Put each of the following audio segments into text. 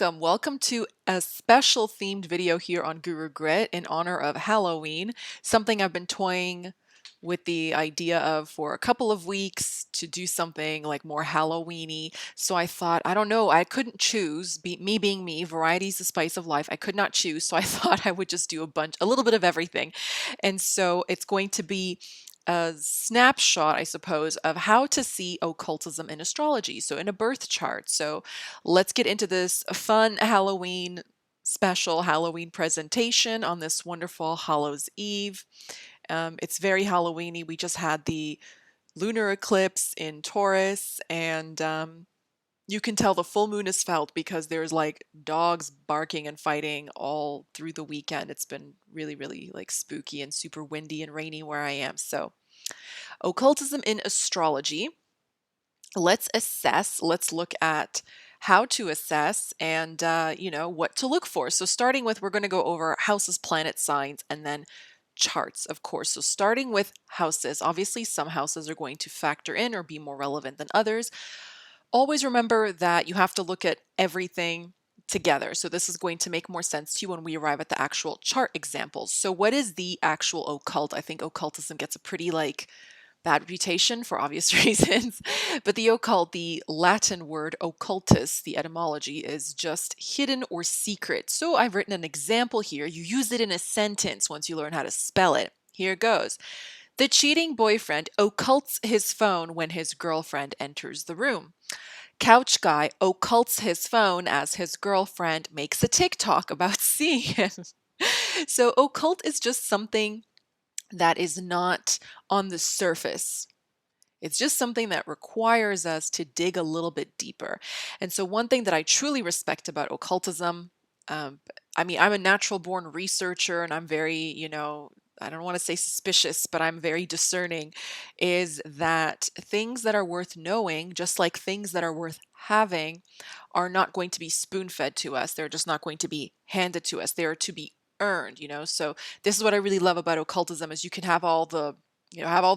Welcome to a special themed video here on Guru Grit in honor of Halloween, something I've been toying with the idea of for a couple of weeks to do something like more Halloweeny. So I thought, I don't know, I couldn't choose, me being me, variety's the spice of life. I could not choose, so I thought I would just do a little bit of everything. And so it's going to be a snapshot, I suppose, of how to see occultism in astrology. So in a birth chart. So let's get into this fun Halloween special Halloween presentation on this wonderful Hallows Eve. It's very Halloweeny. We just had the lunar eclipse in Taurus, and you can tell the full moon is felt because there's like dogs barking and fighting all through the weekend. It's been really, really like spooky and super windy and rainy where I am. So, occultism in astrology. Let's look at how to assess and what to look for. So starting with, we're going to go over houses, planets, signs, and then charts, of course. So starting with houses, obviously some houses are going to factor in or be more relevant than others. Always remember that you have to look at everything together. So this is going to make more sense to you when we arrive at the actual chart examples. So what is the actual occult? I think occultism gets a pretty bad reputation for obvious reasons. But the occult, the Latin word occultus, the etymology is just hidden or secret. So I've written an example here. You use it in a sentence once you learn how to spell it. Here goes. The cheating boyfriend occults his phone when his girlfriend enters the room. Couch guy occults his phone as his girlfriend makes a TikTok about seeing him. So occult is just something that is not on the surface. It's just something that requires us to dig a little bit deeper. And so one thing that I truly respect about occultism, I'm a natural born researcher and I'm very, I don't want to say suspicious, but I'm very discerning, is that things that are worth knowing, just like things that are worth having, are not going to be spoon fed to us. They're just not going to be handed to us. They are to be earned. So this is what I really love about occultism is you can have all the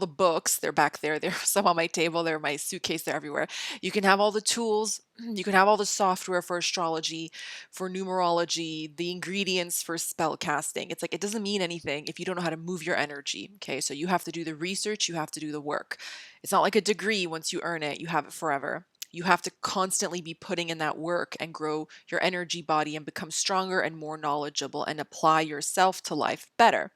books. They're back there. They're some on my table. They're in my suitcase. They're everywhere. You can have all the tools. You can have all the software for astrology, for numerology, the ingredients for spell casting. It's like it doesn't mean anything if you don't know how to move your energy. Okay, so you have to do the research. You have to do the work. It's not like a degree. Once you earn it, you have it forever. You have to constantly be putting in that work and grow your energy body and become stronger and more knowledgeable and apply yourself to life better.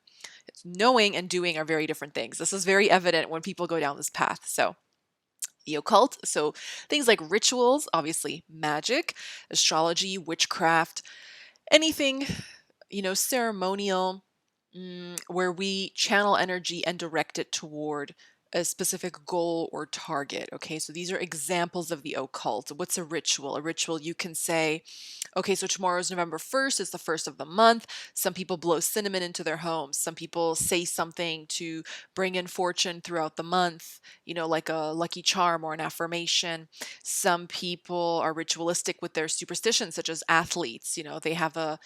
It's knowing and doing are very different things. This is very evident when people go down this path. So the occult, so things like rituals, obviously magic, astrology, witchcraft, anything, ceremonial, where we channel energy and direct it toward a specific goal or target. Okay, so these are examples of the occult. What's a ritual? A ritual, you can say, okay, so tomorrow is November 1st, it's the first of the month. Some people blow cinnamon into their homes. Some people say something to bring in fortune throughout the month, like a lucky charm or an affirmation. Some people are ritualistic with their superstitions, such as athletes. They have a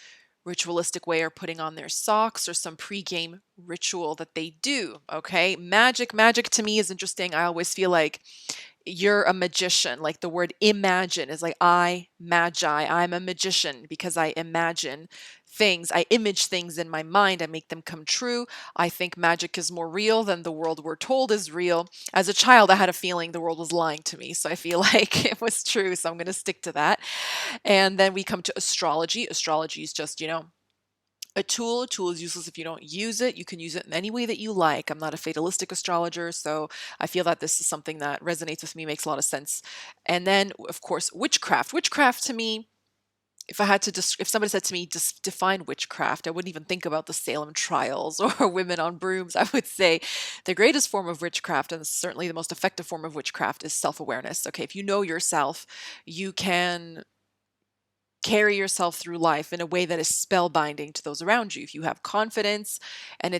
ritualistic way or putting on their socks or some pre-game ritual that they do. Okay, magic to me is interesting. I always feel like you're a magician. Like the word imagine is like I'm a magician because I imagine things. I image things in my mind. I make them come true. I think magic is more real than the world we're told is real. As a child, I had a feeling the world was lying to me. So I feel like it was true. So I'm going to stick to that. And then we come to astrology. Astrology is just, a tool. A tool is useless if you don't use it. You can use it in any way that you like. I'm not a fatalistic astrologer, so I feel that this is something that resonates with me, makes a lot of sense. And then, of course, witchcraft. Witchcraft to me, if somebody said to me, just define witchcraft, I wouldn't even think about the Salem trials or women on brooms. I would say the greatest form of witchcraft, and certainly the most effective form of witchcraft, is self-awareness. Okay, if you know yourself, you can carry yourself through life in a way that is spellbinding to those around you. If you have confidence and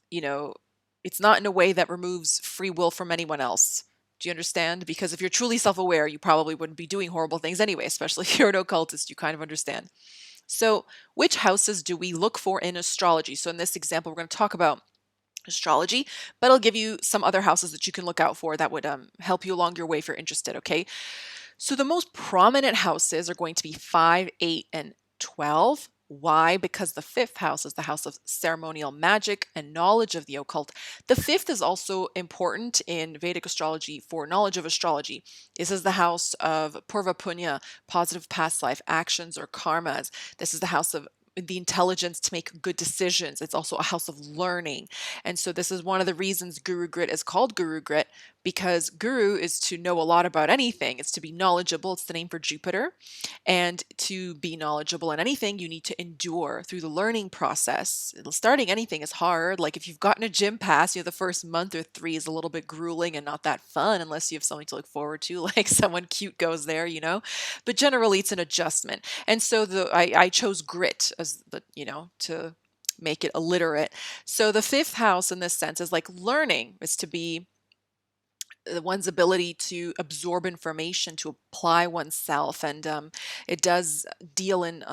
you know, it's not in a way that removes free will from anyone else. Do you understand? Because if you're truly self-aware, you probably wouldn't be doing horrible things anyway, especially if you're an occultist, you kind of understand. So which houses do we look for in astrology? So in this example, we're going to talk about astrology, but I'll give you some other houses that you can look out for that would help you along your way if you're interested, okay? So the most prominent houses are going to be 5, 8, and 12. Why? Because the fifth house is the house of ceremonial magic and knowledge of the occult. The fifth is also important in Vedic astrology for knowledge of astrology. This is the house of Purva Punya, positive past life actions or karmas. This is the house of the intelligence to make good decisions. It's also a house of learning. And so this is one of the reasons Guru Grit is called Guru Grit, because Guru is to know a lot about anything. It's to be knowledgeable. It's the name for Jupiter. And to be knowledgeable in anything, you need to endure through the learning process. Starting anything is hard. Like if you've gotten a gym pass, the first month or 3 is a little bit grueling and not that fun unless you have something to look forward to, like someone cute goes there. But generally it's an adjustment. And so I chose grit as to make it alliterate. So the fifth house in this sense is like learning, is to be one's ability to absorb information, to apply oneself, and it does deal in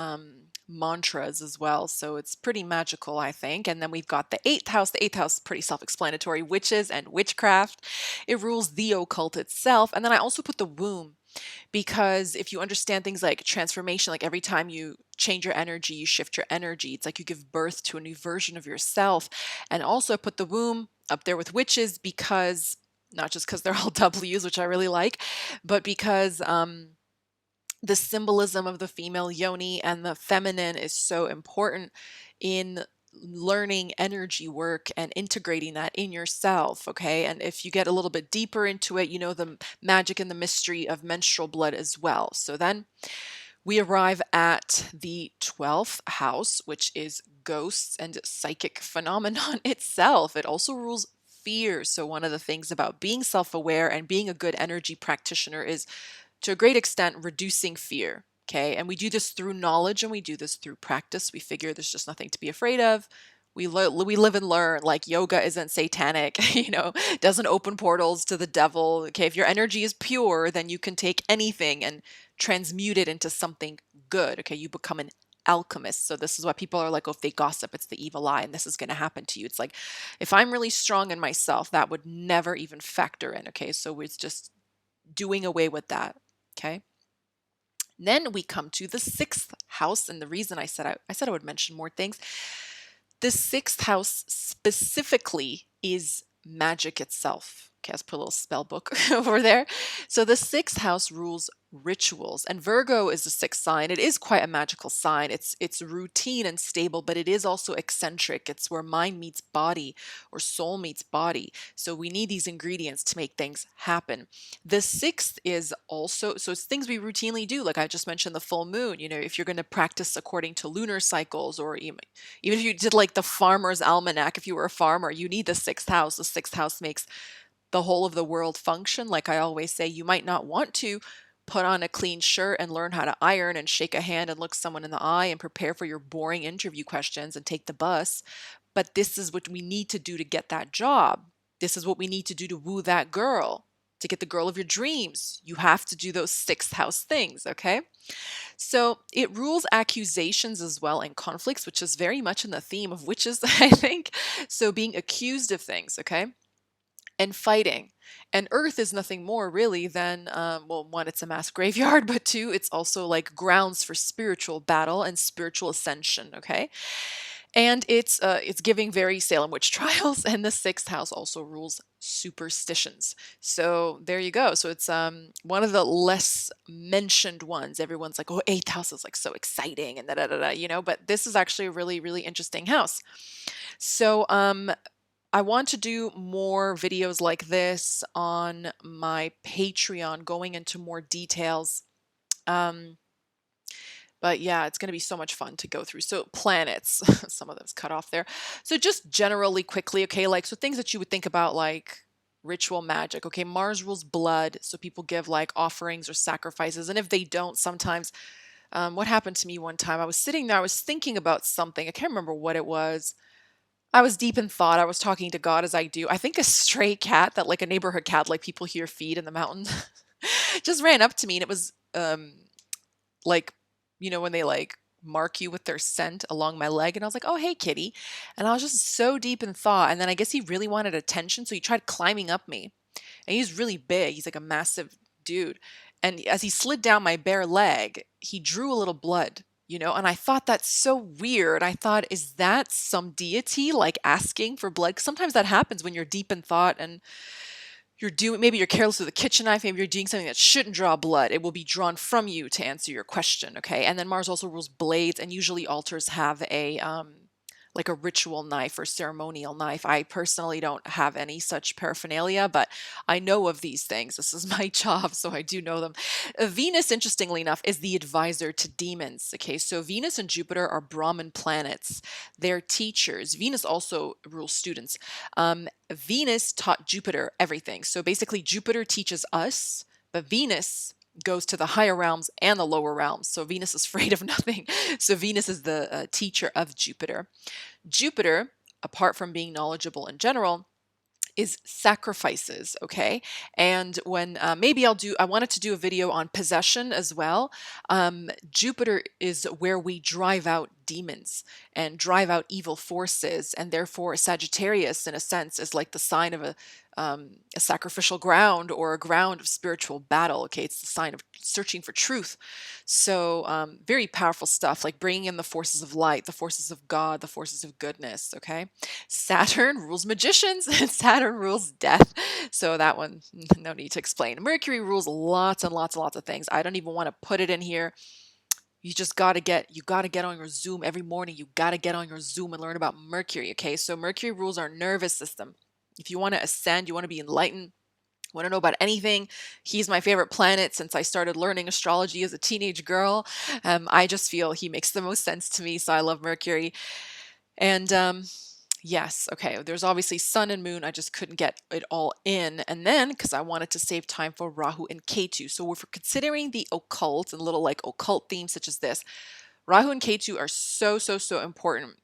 mantras as well. So it's pretty magical, I think. And then we've got the eighth house. The eighth house is pretty self-explanatory: witches and witchcraft. It rules the occult itself. And then I also put the womb, because if you understand things like transformation, like every time you change your energy, you shift your energy. It's like you give birth to a new version of yourself. And also I put the womb up there with witches because not just because they're all W's, which I really like, but because the symbolism of the female yoni and the feminine is so important in learning energy work and integrating that in yourself. Okay. And if you get a little bit deeper into it, the magic and the mystery of menstrual blood as well. So then we arrive at the 12th house, which is ghosts and psychic phenomenon itself. It also rules fear. So one of the things about being self-aware and being a good energy practitioner is, to a great extent, reducing fear. Okay. And we do this through knowledge and we do this through practice. We figure there's just nothing to be afraid of. We live and learn. Like yoga isn't satanic, doesn't open portals to the devil. Okay. If your energy is pure, then you can take anything and transmute it into something good. Okay. You become an alchemist. So this is why people are like, oh, if they gossip, it's the evil eye and this is going to happen to you. It's like, if I'm really strong in myself, that would never even factor in. Okay. So it's just doing away with that. Okay. Then we come to the sixth house. And the reason I said I would mention more things. The sixth house specifically is magic itself. Okay, let's put a little spell book over there. So the sixth house rules rituals, and Virgo is the sixth sign. It is quite a magical sign. It's routine and stable, but it is also eccentric. It's where mind meets body or soul meets body. So we need these ingredients to make things happen. The sixth is also, so it's things we routinely do. Like I just mentioned, the full moon, if you're going to practice according to lunar cycles, or even if you did like the farmer's almanac, if you were a farmer, you need the sixth house. The sixth house makes the whole of the world function. Like I always say, you might not want to put on a clean shirt and learn how to iron and shake a hand and look someone in the eye and prepare for your boring interview questions and take the bus. But this is what we need to do to get that job. This is what we need to do to woo that girl, to get the girl of your dreams. You have to do those sixth house things, okay? So it rules accusations as well and conflicts, which is very much in the theme of witches, I think. So being accused of things, okay? And fighting. And Earth is nothing more really than, well, one, it's a mass graveyard, but two, it's also like grounds for spiritual battle and spiritual ascension, okay? And it's giving very Salem witch trials, and the sixth house also rules superstitions. So there you go. So it's one of the less mentioned ones. Everyone's like, oh, eighth house is like so exciting and da da da da, but this is actually a really, really interesting house. So I want to do more videos like this on my Patreon, going into more details. But yeah, it's going to be so much fun to go through. So planets, some of them's cut off there. So just generally quickly, okay, like, so things that you would think about, like ritual magic. Okay, Mars rules blood. So people give like offerings or sacrifices. And if they don't, sometimes, what happened to me one time, I was sitting there, I was thinking about something. I can't remember what it was. I was deep in thought. I was talking to God as I do. I think a stray cat, that like a neighborhood cat, like people here feed in the mountains, just ran up to me, and it was like, when they like mark you with their scent along my leg, and I was like, "Oh, hey, kitty," and I was just so deep in thought. And then I guess he really wanted attention, so he tried climbing up me, and he's really big. He's like a massive dude, And as he slid down my bare leg, he drew a little blood, and I thought that's so weird. I thought, is that some deity like asking for blood? 'Cause sometimes that happens when you're deep in thought and maybe you're careless with a kitchen knife, maybe you're doing something that shouldn't draw blood. It will be drawn from you to answer your question, okay? And then Mars also rules blades, and usually altars have a like a ritual knife or ceremonial knife. I personally don't have any such paraphernalia, but I know of these things. This is my job, so I do know them. Venus, interestingly enough, is the advisor to demons. Okay, so Venus and Jupiter are Brahman planets. They're teachers. Venus also rules students. Venus taught Jupiter everything. So basically, Jupiter teaches us, but Venus goes to the higher realms and the lower realms. So Venus is afraid of nothing. So Venus is the teacher of Jupiter. Jupiter, apart from being knowledgeable in general, is sacrifices, okay? And when I wanted to do a video on possession as well. Jupiter is where we drive out demons and drive out evil forces, and therefore Sagittarius, in a sense, is like the sign of a sacrificial ground or a ground of spiritual battle. Okay, it's the sign of searching for truth. So very powerful stuff, like bringing in the forces of light, the forces of God, the forces of goodness. Okay, Saturn rules magicians and Saturn rules death. So that one, no need to explain. Mercury rules lots and lots and lots of things. I don't even want to put it in here. You just you gotta get on your Zoom every morning. You gotta get on your Zoom and learn about Mercury. Okay, so Mercury rules our nervous system. If you want to ascend, you want to be enlightened, want to know about anything, he's my favorite planet since I started learning astrology as a teenage girl. I just feel he makes the most sense to me, so I love Mercury. And yes, okay, there's obviously Sun and Moon. I just couldn't get it all in. And then, because I wanted to save time for Rahu and Ketu. So if we're considering the occult and little like occult themes such as this, Rahu and Ketu are so, so, so important.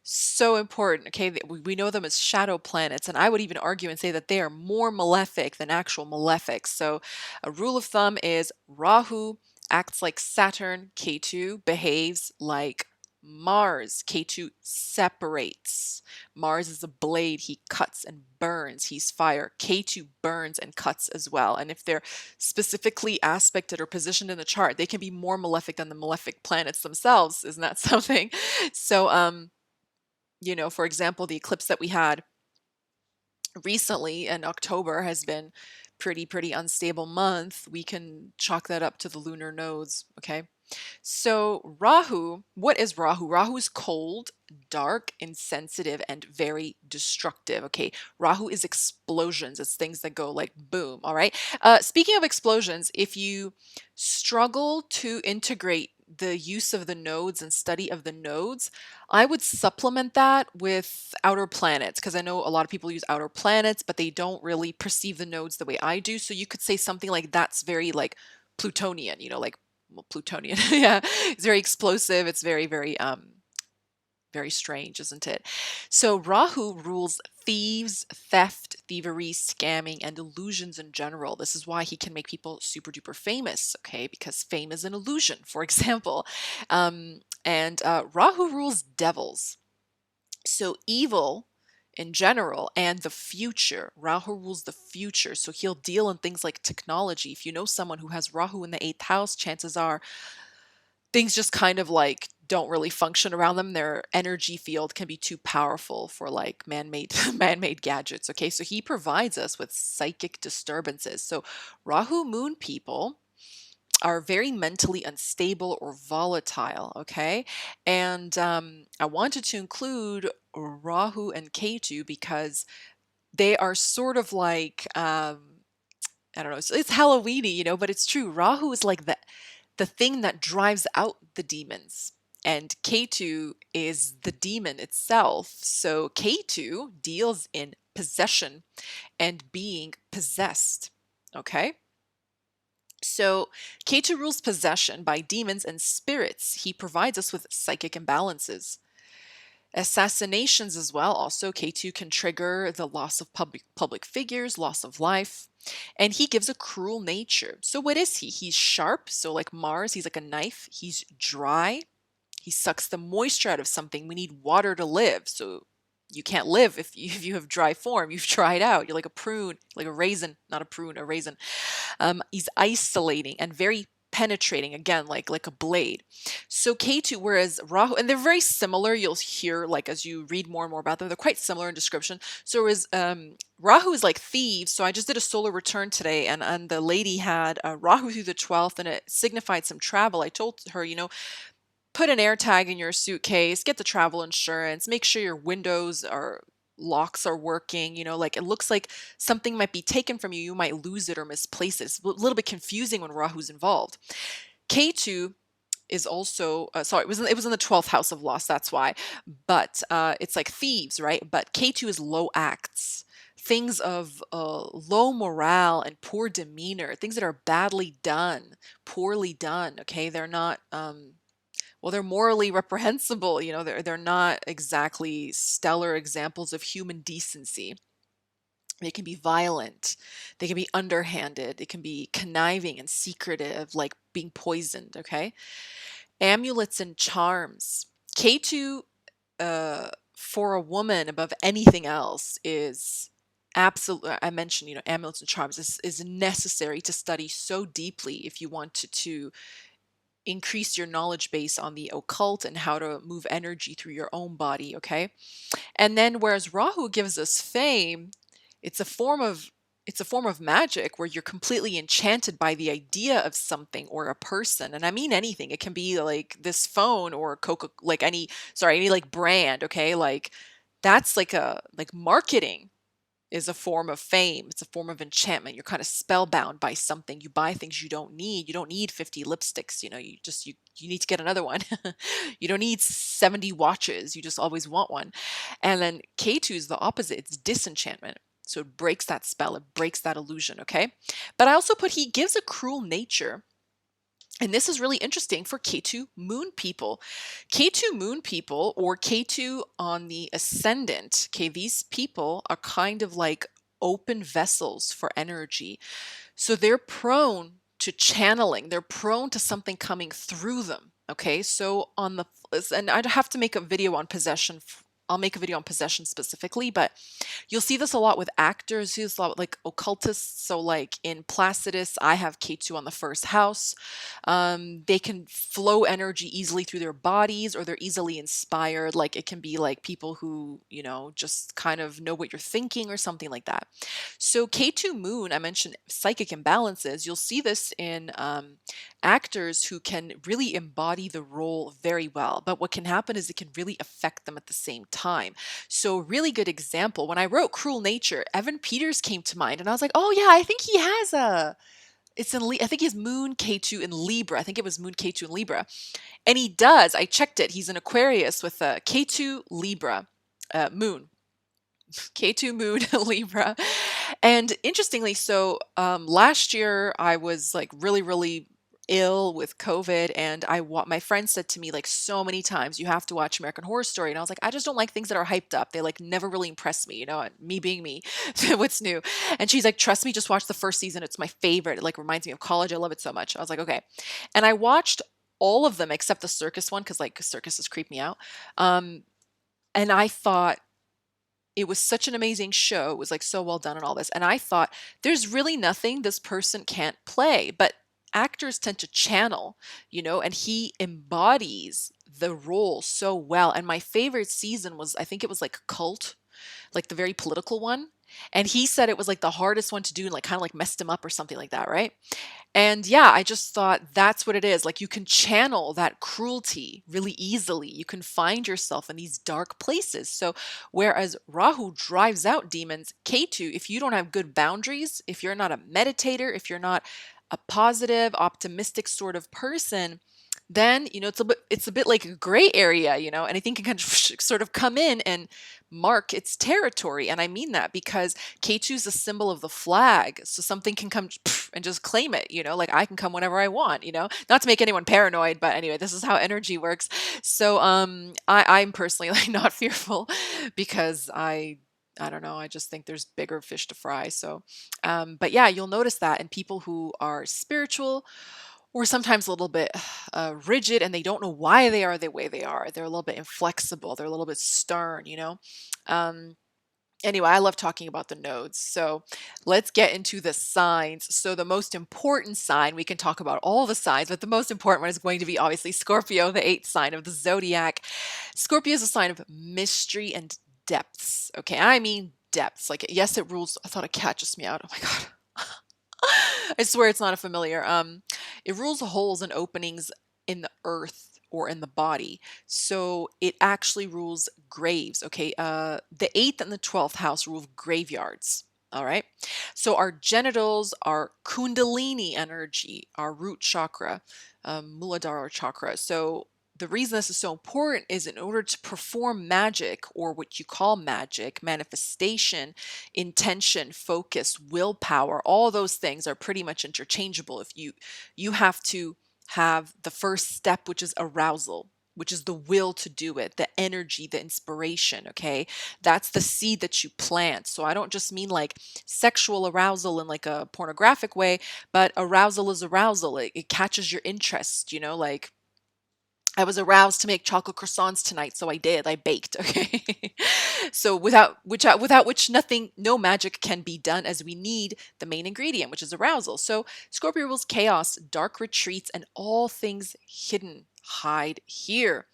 So important. Okay, we know them as shadow planets, and I would even argue and say that they are more malefic than actual malefics. So a rule of thumb is Rahu acts like Saturn, Ketu behaves like Mars. Ketu separates. Mars is a blade, he cuts and burns. He's fire. Ketu burns and cuts as well. And if they're specifically aspected or positioned in the chart, they can be more malefic than the malefic planets themselves. Isn't that something? So for example, the eclipse that we had recently in October has been pretty unstable month. We can chalk that up to the lunar nodes, okay? So Rahu, what is Rahu? Rahu is cold, dark, insensitive, and very destructive. Okay, Rahu is explosions. It's things that go like boom. All right. Speaking of explosions, if you struggle to integrate the use of the nodes and study of the nodes, I would supplement that with outer planets, because I know a lot of people use outer planets, but they don't really perceive the nodes the way I do. So you could say something like that's very like Plutonian, like Plutonian. Yeah, it's very explosive. It's very strange, isn't it? So Rahu rules thieves, theft, thievery, scamming, and illusions in general. This is why he can make people super duper famous, okay? Because fame is an illusion, for example. And Rahu rules devils. So evil in general and the future. Rahu rules the future. So he'll deal in things like technology. If you know someone who has Rahu in the 8th house, chances are things just kind of like don't really function around them. Their energy field can be too powerful for like man-made man-made gadgets. Okay, so he provides us with psychic disturbances. So Rahu moon people are very mentally unstable or volatile. Okay, and I wanted to include Rahu and Ketu because they are sort of like I don't know. It's Halloweeny, but it's true. Rahu is like the thing that drives out the demons. And Ketu is the demon itself. So Ketu deals in possession and being possessed. Okay? So Ketu rules possession by demons and spirits. He provides us with psychic imbalances. Assassinations as well. Also, Ketu can trigger the loss of public figures, loss of life. And he gives a cruel nature. So what is he? He's sharp. So like Mars, he's like a knife. He's dry. He sucks the moisture out of something. We need water to live. So you can't live if you have dry form. You've dried out. You're like a prune, like a raisin, not a prune, a raisin. He's isolating and very penetrating, again, like a blade. So Ketu, whereas Rahu, and they're very similar. You'll hear, like, as you read more and more about them, they're quite similar in description. So is Rahu is like thieves. So I just did a solar return today, and the lady had Rahu through the 12th, and it signified some travel. I told her, put an air tag in your suitcase, get the travel insurance, make sure your windows are locks are working, like it looks like something might be taken from you. You might lose it or misplace it. It's a little bit confusing when Rahu's involved. K2 is also sorry, it was in the 12th house of loss, that's why. But it's like thieves, right? But K2 is low acts. Things of low morale and poor demeanor, things that are badly done, poorly done. Okay, they're not well, they're morally reprehensible. They're not exactly stellar examples of human decency. They can be violent, they can be underhanded, they can be conniving and secretive, like being poisoned. Okay, amulets and charms. K2 for a woman above anything else is absolutely, I mentioned, amulets and charms is necessary to study so deeply if you want to increase your knowledge base on the occult and how to move energy through your own body. Okay, and then whereas Rahu gives us fame, it's a form of magic where you're completely enchanted by the idea of something or a person. And I mean anything. It can be like this phone or Coca, like any like brand. Okay, like that's like marketing is a form of fame. It's a form of enchantment. You're kind of spellbound by something. You buy things you don't need. You don't need 50 lipsticks. You need to get another one. You don't need 70 watches. You just always want one. And then K2 is the opposite. It's disenchantment. So it breaks that spell. It breaks that illusion. Okay. But I also put he gives a cruel nature. And this is really interesting for K2 moon people. K2 moon people, or K2 on the ascendant, okay, these people are kind of like open vessels for energy. So they're prone to channeling, they're prone to something coming through them. Okay, so and I'd have to make a video on possession. I'll make a video on possession specifically, but you'll see this a lot with actors. You see this a lot with like occultists. So like in Placidus, I have K2 on the first house. They can flow energy easily through their bodies, or they're easily inspired. Like it can be like people who, just kind of know what you're thinking or something like that. So K2 moon, I mentioned psychic imbalances. You'll see this in actors who can really embody the role very well. But what can happen is it can really affect them at the same time. So really good example. When I wrote Cruel Nature, Evan Peters came to mind, and I was like, oh yeah, I think he has I think he has Moon K2 in Libra. I think it was Moon K2 in Libra. And he does. I checked it. He's an Aquarius with a K2 Libra moon. K2 moon Libra. And interestingly, so last year I was like really, really ill with COVID, and my friend said to me like so many times, you have to watch American Horror Story. And I was like, I just don't like things that are hyped up. They like never really impress me, me being me. What's new? And she's like, trust me, just watch the first season. It's my favorite. It like reminds me of college. I love it so much. I was like, okay. And I watched all of them except the circus one, because like circuses creep me out. And I thought it was such an amazing show. It was like so well done and all this. And I thought there's really nothing this person can't play, but actors tend to channel, and he embodies the role so well. And my favorite season was, I think it was like Cult, like the very political one. And he said it was like the hardest one to do and like kind of like messed him up or something like that, right? And yeah, I just thought that's what it is. Like you can channel that cruelty really easily. You can find yourself in these dark places. So whereas Rahu drives out demons, Ketu, if you don't have good boundaries, if you're not a meditator, if you're not a positive, optimistic sort of person, then it's a bit like a gray area, anything can kind of sort of come in and mark its territory. And I mean that because K2 is a symbol of the flag, so something can come and just claim it, like I can come whenever I want, not to make anyone paranoid, but anyway, this is how energy works. So I'm personally like not fearful, because I don't know. I just think there's bigger fish to fry. So, but yeah, you'll notice that in people who are spiritual or sometimes a little bit rigid, and they don't know why they are the way they are. They're a little bit inflexible. They're a little bit stern, you know? Um, Anyway, I love talking about the nodes. So let's get into the signs. So the most important sign, we can talk about all the signs, but the most important one is going to be obviously Scorpio, the eighth sign of the zodiac. Scorpio is a sign of mystery and depths. Okay, I mean depths. Like, yes, it rules. I thought a cat just meowed. Oh my God. I swear it's not a familiar. It rules holes and openings in the earth or in the body. So it actually rules graves. Okay. The eighth and the 12th house rule graveyards. All right. So our genitals, our kundalini energy, our root chakra, muladhara chakra. So the reason this is so important is in order to perform magic, or what you call magic, manifestation, intention, focus, willpower, all those things are pretty much interchangeable. If you have to have the first step, which is arousal, which is the will to do it, the energy, the inspiration, okay? That's the seed that you plant. So I don't just mean like sexual arousal in like a pornographic way, but arousal is arousal. It catches your interest, like I was aroused to make chocolate croissants tonight, so I did. I baked. Okay, so without which nothing, no magic can be done, as we need the main ingredient, which is arousal. So Scorpio rules chaos, dark retreats, and all things hidden. Hide here.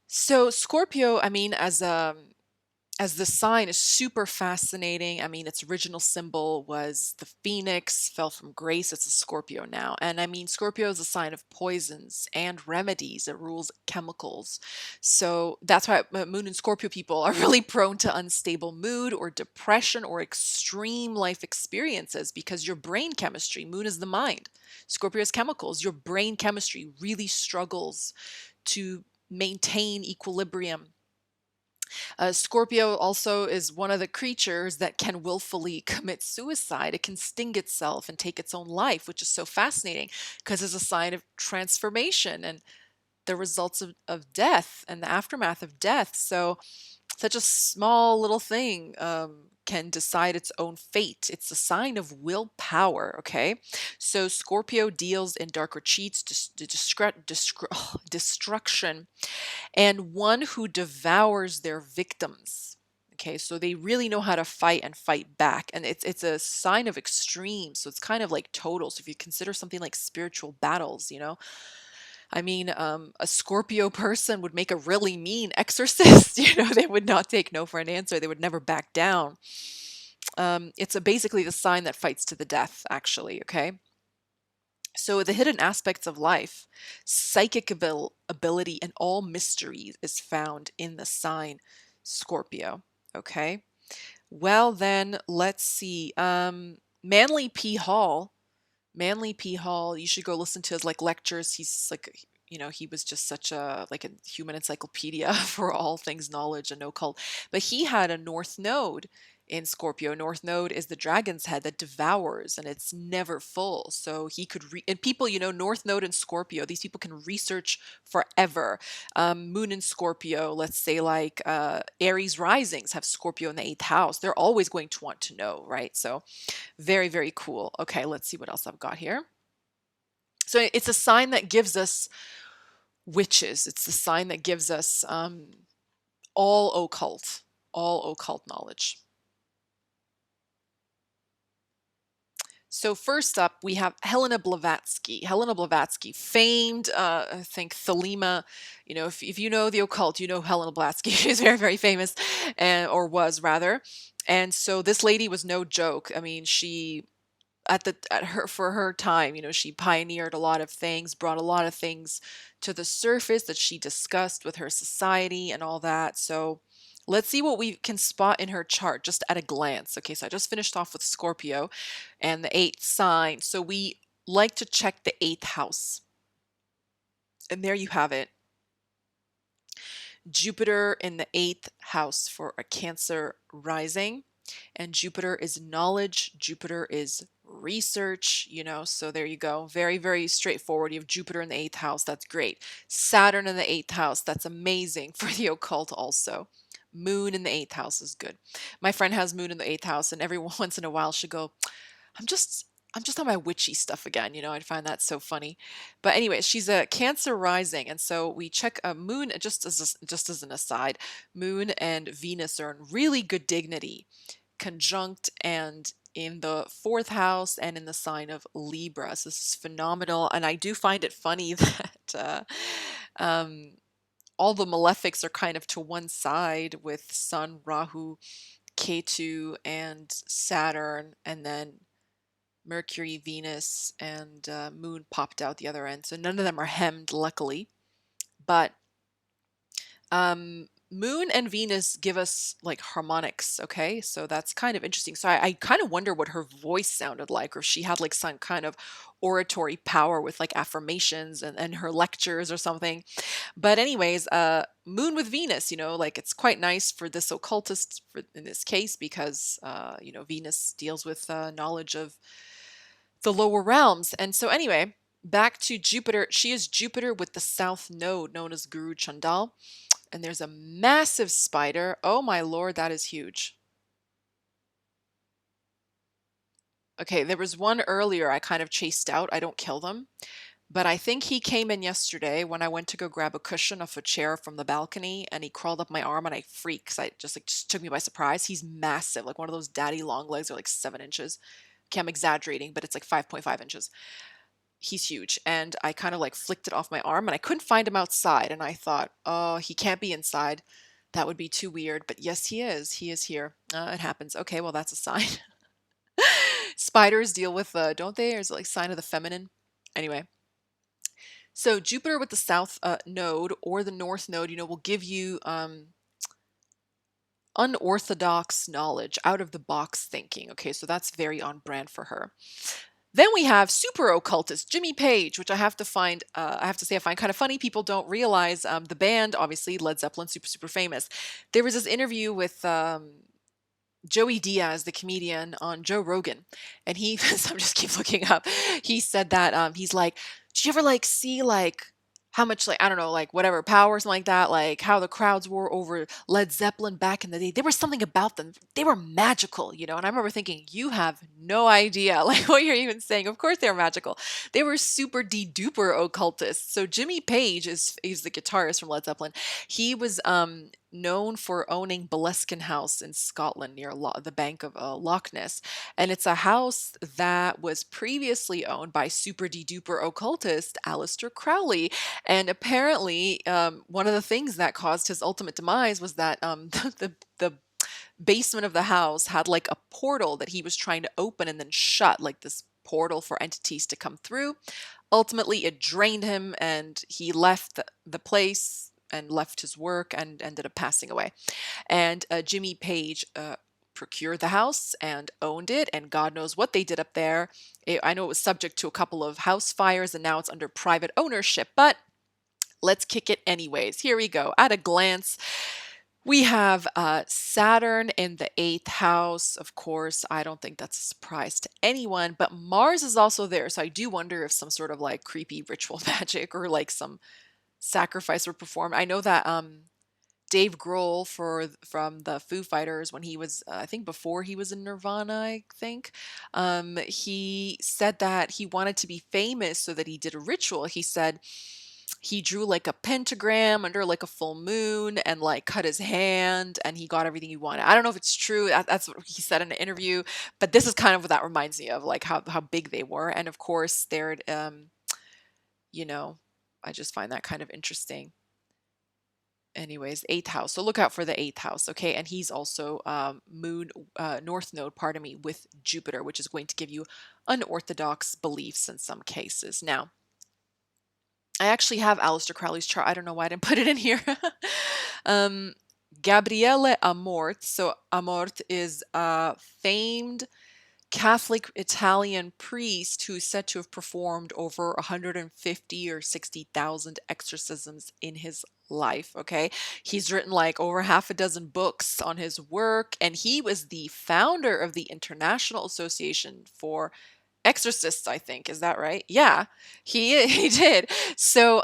So Scorpio, I mean, as the sign is super fascinating. I mean, its original symbol was the phoenix, fell from grace. It's a Scorpio now. And I mean, Scorpio is a sign of poisons and remedies. It rules chemicals. So that's why Moon and Scorpio people are really prone to unstable mood or depression or extreme life experiences, because your brain chemistry, Moon is the mind, Scorpio is chemicals. Your brain chemistry really struggles to maintain equilibrium. Scorpio also is one of the creatures that can willfully commit suicide. It can sting itself and take its own life, which is so fascinating because it's a sign of transformation and the results of death and the aftermath of death. So, such a small little thing can decide its own fate. It's a sign of willpower, okay? So, Scorpio deals in dark retreats, destruction, and one who devours their victims. Okay, so they really know how to fight and fight back, and it's a sign of extreme. So it's kind of like total. So if you consider something like spiritual battles, I mean, a Scorpio person would make a really mean exorcist. They would not take no for an answer. They would never back down. It's basically the sign that fights to the death, actually. Okay. So, the hidden aspects of life, psychic ability, and all mysteries is found in the sign Scorpio. Okay. Well, then let's see. Manly P. Hall. Manly P. Hall. You should go listen to his like lectures. He's like, he was just such a like a human encyclopedia for all things knowledge and occult. But he had a North Node in Scorpio. North Node is the dragon's head that devours, and it's never full. So he could and people, North Node and Scorpio. These people can research forever. Moon in Scorpio. Let's say like Aries risings have Scorpio in the eighth house. They're always going to want to know, right? So very, very cool. Okay, let's see what else I've got here. So it's a sign that gives us witches. It's the sign that gives us all occult knowledge. So first up, we have Helena Blavatsky. Helena Blavatsky, famed, I think, Thelema. If you know the occult, you know Helena Blavatsky. She's very, very famous, or was rather. And so this lady was no joke. I mean, she at her for her time, she pioneered a lot of things, brought a lot of things to the surface that she discussed with her society and all that. So let's see what we can spot in her chart just at a glance. Okay, so I just finished off with Scorpio and the eighth sign. So we like to check the eighth house. And there you have it. Jupiter in the eighth house for a Cancer rising. And Jupiter is knowledge. Jupiter is research, so there you go. Very, very straightforward. You have Jupiter in the eighth house. That's great. Saturn in the eighth house. That's amazing for the occult also. Moon in the eighth house is good. My friend has Moon in the eighth house, and every once in a while she'll go, I'm just I'm just on my witchy stuff again. I find that so funny. But anyway, she's a Cancer rising, and so we check a Moon. Just as an aside, Moon and Venus are in really good dignity, conjunct and in the fourth house and in the sign of Libra. So this is phenomenal, and I do find it funny that um, all the malefics are kind of to one side with Sun, Rahu, Ketu, and Saturn, and then Mercury, Venus, and Moon popped out the other end. So none of them are hemmed, luckily. But Moon and Venus give us like harmonics, okay? So that's kind of interesting. So I kind of wonder what her voice sounded like, or if she had like some kind of oratory power with like affirmations and her lectures or something. But anyways, Moon with Venus, like it's quite nice for this occultist in this case because Venus deals with knowledge of the lower realms. And so anyway, back to Jupiter. She is Jupiter with the south node known as Guru Chandal. And there's a massive spider. Oh my lord, that is huge. Okay, there was one earlier I kind of chased out. I don't kill them. But I think he came in yesterday when I went to go grab a cushion off a chair from the balcony, and he crawled up my arm and I freaked 'cause I just took me by surprise. He's massive, like one of those daddy long legs are like 7 inches. Okay, I'm exaggerating, but it's like 5.5 inches. He's huge. And I kind of like flicked it off my arm and I couldn't find him outside. And I thought, oh, he can't be inside. That would be too weird. But yes, he is. He is here. It happens. Okay, well, that's a sign. Spiders deal with, don't they? Or is it like sign of the feminine? Anyway, so Jupiter with the south node or the north node, will give you unorthodox knowledge, out of the box thinking. Okay, so that's very on brand for her. Then we have super occultist Jimmy Page, which I have to find. I have to say, I find kind of funny. People don't realize the band, obviously Led Zeppelin, super super famous. There was this interview with Joey Diaz, the comedian, on Joe Rogan, and he. So I'm just keep looking up. He said that he's like, "Did you ever like see like how much like I don't know like whatever power or something like that like how the crowds were over Led Zeppelin back in the day? There was something about them. They were magical, And I remember thinking, you have no idea like what you're even saying. Of course they were magical. They were super de-duper occultists. So Jimmy Page he's the guitarist from Led Zeppelin. He was known for owning Boleskine House in Scotland near the bank of Loch Ness. And it's a house that was previously owned by super de-duper occultist Alistar Crowley. And apparently, one of the things that caused his ultimate demise was that the basement of the house had like a portal that he was trying to open and then shut, like this portal for entities to come through. Ultimately, it drained him and he left the place and left his work and ended up passing away. And Jimmy Page procured the house and owned it, and God knows what they did up there. I know it was subject to a couple of house fires, and now it's under private ownership, but let's kick it anyways. Here we go. At a glance, we have Saturn in the 8th house. Of course, I don't think that's a surprise to anyone, but Mars is also there. So I do wonder if some sort of like creepy ritual magic or like some sacrifice were performed. I know that Dave Grohl from the Foo Fighters, when he was, I think before he was in Nirvana, I think, he said that he wanted to be famous so that he did a ritual. He said he drew like a pentagram under like a full moon and like cut his hand and he got everything he wanted. I don't know if it's true. That's what he said in an interview, but this is kind of what that reminds me of, like how big they were. And of course, they're, you know, I just find that kind of interesting. Anyways, 8th house. So look out for the 8th house, okay? And he's also north node, pardon me, with Jupiter, which is going to give you unorthodox beliefs in some cases. Now, I actually have Aleister Crowley's chart. I don't know why I didn't put it in here. Gabriele Amort. So Amort is a famed Catholic Italian priest who's said to have performed over 150 or 60,000 exorcisms in his life. Okay. He's written like over half a dozen books on his work, and he was the founder of the International Association for Exorcists, I think. Is that right? Yeah, he did. So,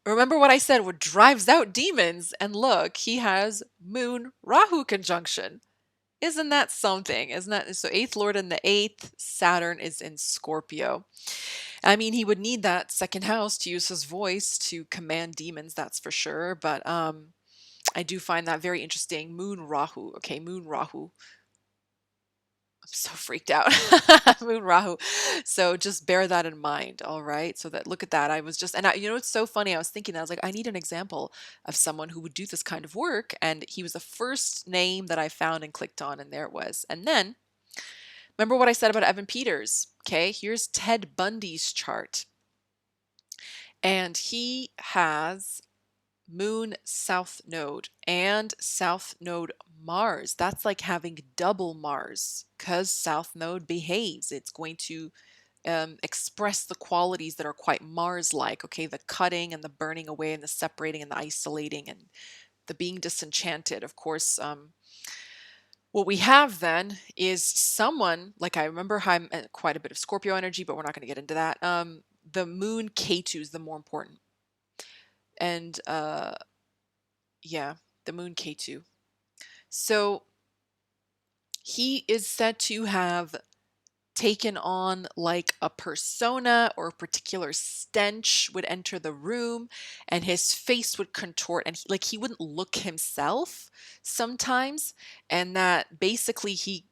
remember what I said, what drives out demons? And look, he has Moon Rahu conjunction. Isn't that something? Isn't that so? Eighth Lord in the eighth, Saturn is in Scorpio. I mean, he would need that second house to use his voice to command demons, that's for sure. But I do find that very interesting. Moon Rahu. Okay, Moon Rahu. I'm so freaked out. Moon Rahu. So just bear that in mind, all right? So that look at that. I was just and it's so funny. I was thinking I was like I need an example of someone who would do this kind of work, and he was the first name that I found and clicked on, and there it was. And then remember what I said about Evan Peters? Okay, here's Ted Bundy's chart, and he has Moon South Node and South Node Mars. That's like having double Mars because South Node behaves. It's going to express the qualities that are quite Mars like. Okay, the cutting and the burning away and the separating and the isolating and the being disenchanted. Of course, what we have then is someone like I remember I'm quite a bit of Scorpio energy, but we're not going to get into that. The moon K2 is the more important. And yeah, the moon K2. So he is said to have taken on like a persona or a particular stench would enter the room and his face would contort and he wouldn't look himself sometimes, and that basically he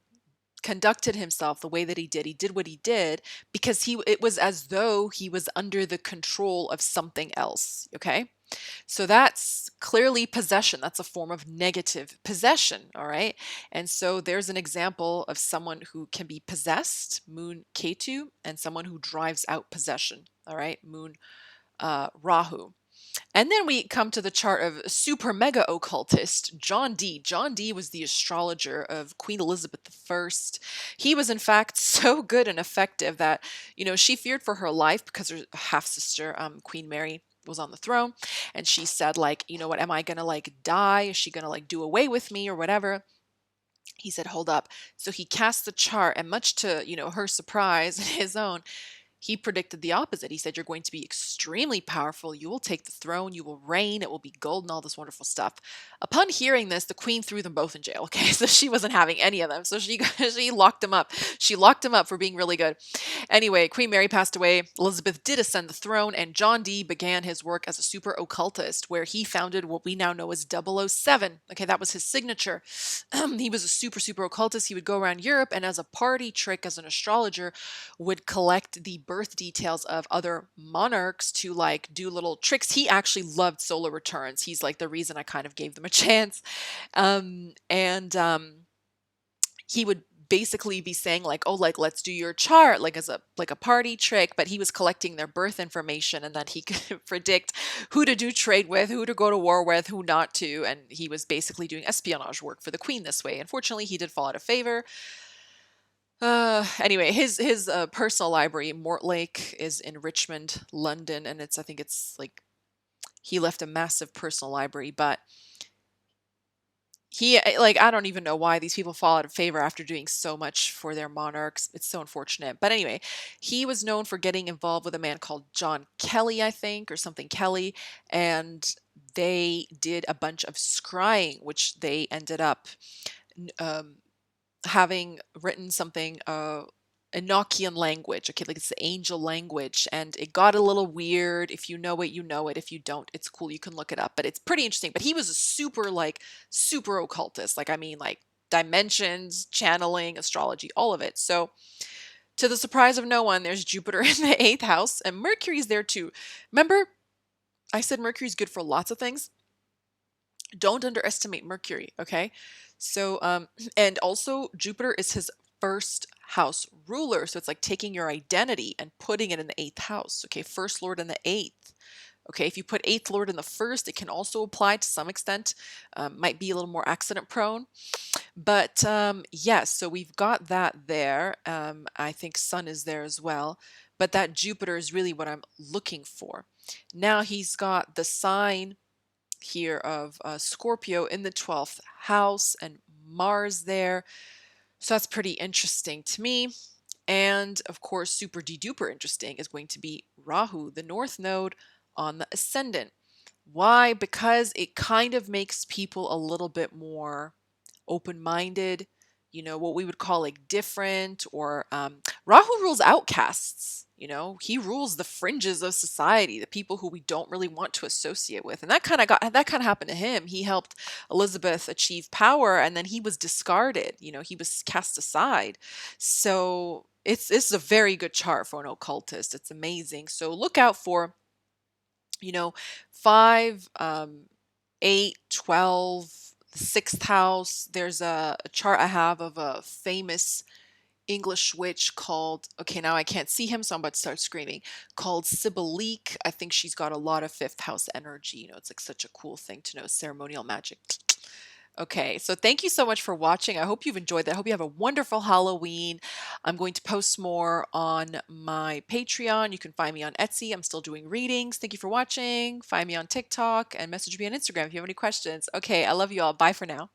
conducted himself the way that he did what he did because it was as though he was under the control of something else. Okay, so that's clearly possession. That's a form of negative possession. All right. And so there's an example of someone who can be possessed, Moon Ketu, and someone who drives out possession. All right. Moon Rahu. And then we come to the chart of super mega occultist John Dee. John Dee was the astrologer of Queen Elizabeth I. He was, in fact, so good and effective that, she feared for her life because her half sister, Queen Mary, was on the throne. And she said, like, you know what, am I going to like die? Is she going to like do away with me or whatever? He said, hold up. So he cast the chart, and much to, her surprise and his own, he predicted the opposite. He said, you're going to be extremely powerful. You will take the throne. You will reign. It will be gold and all this wonderful stuff. Upon hearing this, the queen threw them both in jail. Okay, so she wasn't having any of them. So she locked him up. She locked him up for being really good. Anyway, Queen Mary passed away. Elizabeth did ascend the throne, and John Dee began his work as a super occultist, where he founded what we now know as 007. Okay, that was his signature. He was a super occultist. He would go around Europe, and as a party trick, as an astrologer, would collect the birth details of other monarchs to like do little tricks. He actually loved solar returns. He's like the reason I kind of gave them a chance. And he would basically be saying like, oh, like let's do your chart like as a party trick, but he was collecting their birth information and that he could predict who to do trade with, who to go to war with, who not to, and he was basically doing espionage work for the queen this way. Unfortunately, he did fall out of favor. Anyway, his personal library, Mortlake, is in Richmond, London, and I think it's like he left a massive personal library, but he like I don't even know why these people fall out of favor after doing so much for their monarchs. It's so unfortunate. But anyway, he was known for getting involved with a man called John Kelly, I think, or something Kelly, and they did a bunch of scrying, which they ended up having written something Enochian language. Okay, like it's the angel language, and it got a little weird. If you know it, you know it. If you don't, it's cool. You can look it up, but it's pretty interesting. But he was a super occultist. Like I mean, like dimensions, channeling, astrology, all of it. So to the surprise of no one, there's Jupiter in the eighth house, and Mercury's there too. Remember, I said Mercury's good for lots of things. Don't underestimate Mercury, okay? So, and also Jupiter is his first house ruler. So it's like taking your identity and putting it in the eighth house, okay? First lord in the eighth. Okay, if you put eighth lord in the first, it can also apply to some extent. Might be a little more accident prone. But yes, so we've got that there. I think Sun is there as well. But that Jupiter is really what I'm looking for. Now he's got the sign here of Scorpio in the 12th house and Mars there. So that's pretty interesting to me. And of course, super duper interesting is going to be Rahu, the north node on the ascendant. Why? Because it kind of makes people a little bit more open-minded, what we would call like different, or Rahu rules outcasts. He rules the fringes of society, the people who we don't really want to associate with. And that kind of happened to him. He helped Elizabeth achieve power, and then he was discarded. He was cast aside. So it's a very good chart for an occultist. It's amazing. So look out for, 5, 8, 12, the sixth house. There's a chart I have of a famous English witch called, okay, now I can't see him, so I'm about to start screaming, called Sibylique. I think she's got a lot of fifth house energy. It's like such a cool thing to know, ceremonial magic. Okay, so thank you so much for watching. I hope you've enjoyed that. I hope you have a wonderful Halloween. I'm going to post more on my Patreon. You can find me on Etsy. I'm still doing readings. Thank you for watching. Find me on TikTok and message me on Instagram if you have any questions. Okay, I love you all. Bye for now.